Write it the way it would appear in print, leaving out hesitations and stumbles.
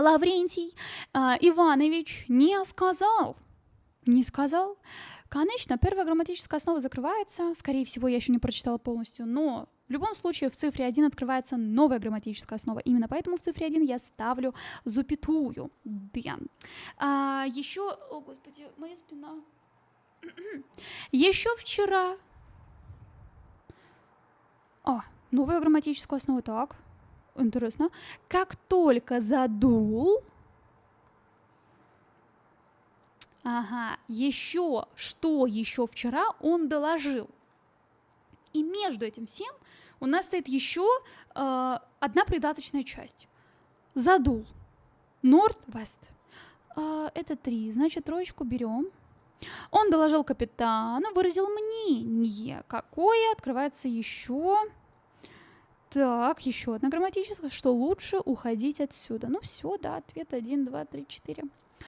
Лаврентий Иванович не сказал. Не сказал. Конечно, первая грамматическая основа закрывается. Скорее всего, я еще не прочитала полностью, но в любом случае в цифре 1 открывается новая грамматическая основа. Именно поэтому в цифре 1 я ставлю запятую. Дэн. Еще... О, господи, моя спина. Еще вчера... Новая грамматическая основа. Так, интересно. Как только задул... Ага, еще, что еще вчера он доложил. И между этим всем у нас стоит еще одна придаточная часть. Задул. Норд-вест. Это 3, значит, троечку берем. Он доложил капитану, выразил мнение. Какое? Открывается еще. Так, еще одна грамматическая. Что лучше уходить отсюда? Ну все, да, ответ 1, 2, 3, 4.